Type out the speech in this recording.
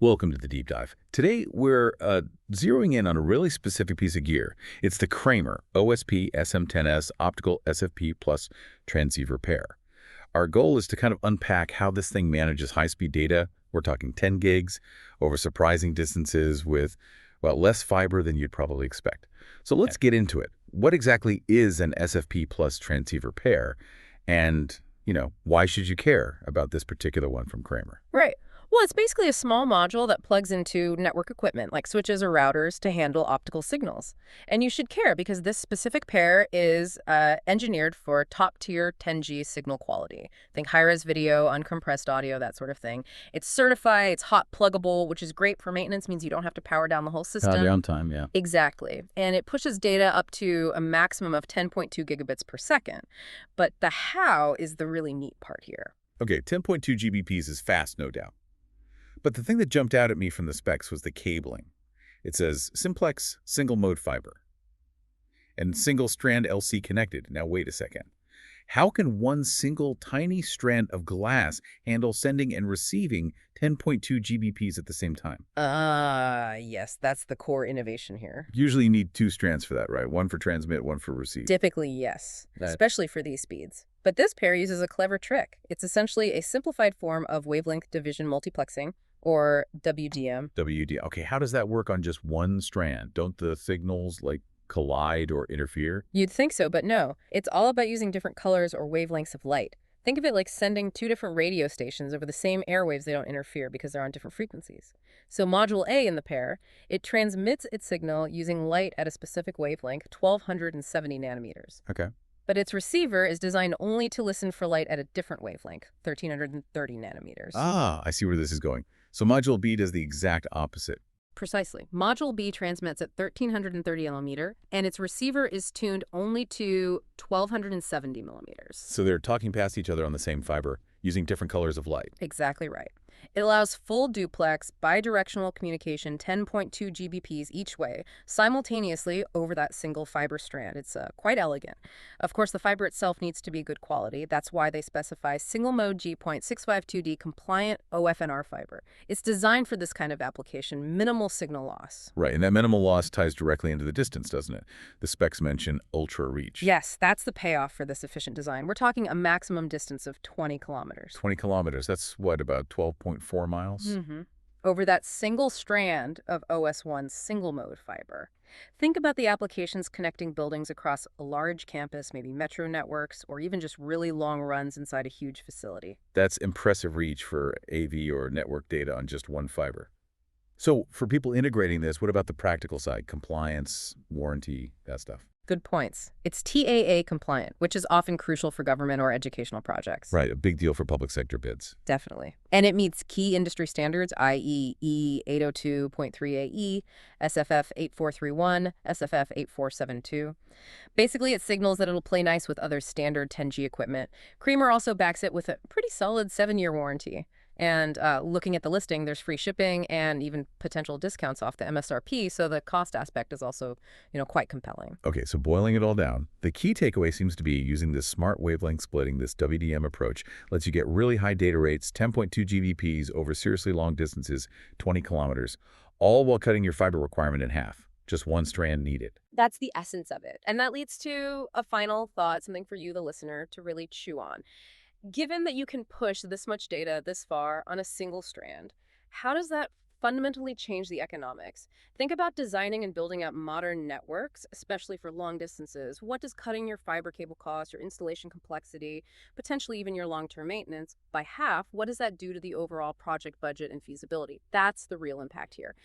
Welcome to the deep dive. Today, we're zeroing in on a really specific piece of gear. It's the Kramer OSP-SM10S Optical SFP plus transceiver pair. Our goal is to kind of unpack how this thing manages high-speed data. We're talking 10 gigs over surprising distances with, well, less fiber than you'd probably expect. So let's get into it. What exactly is an SFP plus transceiver pair? And, why should you care about this particular one from Kramer? Right. Well, it's basically a small module that plugs into network equipment like switches or routers to handle optical signals. And you should care because this specific pair is engineered for top-tier 10G signal quality. Think high-res video, uncompressed audio, that sort of thing. It's certified, it's hot pluggable, which is great for maintenance, means you don't have to power down the whole system. Power down time, yeah. Exactly. And it pushes data up to a maximum of 10.2 gigabits per second. But the how is the really neat part here. Okay, 10.2 GBps is fast, no doubt. But the thing that jumped out at me from the specs was the cabling. It says simplex single-mode fiber and single-strand LC connected. Now, wait a second. How can one single tiny strand of glass handle sending and receiving 10.2 GBps at the same time? Yes, that's the core innovation here. Usually you need two strands for that, right? One for transmit, one for receive. Typically, yes, especially for these speeds. But this pair uses a clever trick. It's essentially a simplified form of wavelength division multiplexing, or WDM. WD. Okay, how does that work on just one strand? Don't the signals, collide or interfere? You'd think so, but no. It's all about using different colors or wavelengths of light. Think of it like sending two different radio stations over the same airwaves. They don't interfere because they're on different frequencies. So module A in the pair, it transmits its signal using light at a specific wavelength, 1270 nanometers. Okay. But its receiver is designed only to listen for light at a different wavelength, 1330 nanometers. Ah, I see where this is going. So module B does the exact opposite. Precisely. Module B transmits at 1330 millimeter, and its receiver is tuned only to 1270 millimeters. So they're talking past each other on the same fiber, using different colors of light. Exactly right. It allows full duplex, bidirectional communication, 10.2 GBps each way, simultaneously over that single fiber strand. It's quite elegant. Of course, the fiber itself needs to be good quality. That's why they specify single-mode G.652D compliant OFNR fiber. It's designed for this kind of application, minimal signal loss. Right, and that minimal loss ties directly into the distance, doesn't it? The specs mention ultra reach. Yes, that's the payoff for this efficient design. We're talking a maximum distance of 20 kilometers. 20 kilometers, that's what, about 12.4 miles? Mm-hmm. Over that single strand of OS1 single-mode fiber. Think about the applications connecting buildings across a large campus, maybe metro networks, or even just really long runs inside a huge facility. That's impressive reach for AV or network data on just one fiber. So for people integrating this, what about the practical side? Compliance, warranty, that stuff? Good points. It's TAA compliant, which is often crucial for government or educational projects. Right, a big deal for public sector bids. Definitely. And it meets key industry standards, i.e. E802.3AE, SFF 8431, SFF 8472. Basically, it signals that it'll play nice with other standard 10G equipment. Kramer also backs it with a pretty solid 7-year warranty. And looking at the listing, there's free shipping and even potential discounts off the MSRP, so the cost aspect is also, quite compelling. Okay, so boiling it all down, the key takeaway seems to be using this smart wavelength splitting, this WDM approach, lets you get really high data rates, 10.2 GBps over seriously long distances, 20 kilometers, all while cutting your fiber requirement in half. Just one strand needed. That's the essence of it. And that leads to a final thought, something for you, the listener, to really chew on. Given that you can push this much data this far on a single strand, how does that fundamentally change the economics? Think about designing and building out modern networks, especially for long distances. What does cutting your fiber cable cost, your installation complexity, potentially even your long-term maintenance by half? What does that do to the overall project budget and feasibility? That's the real impact here.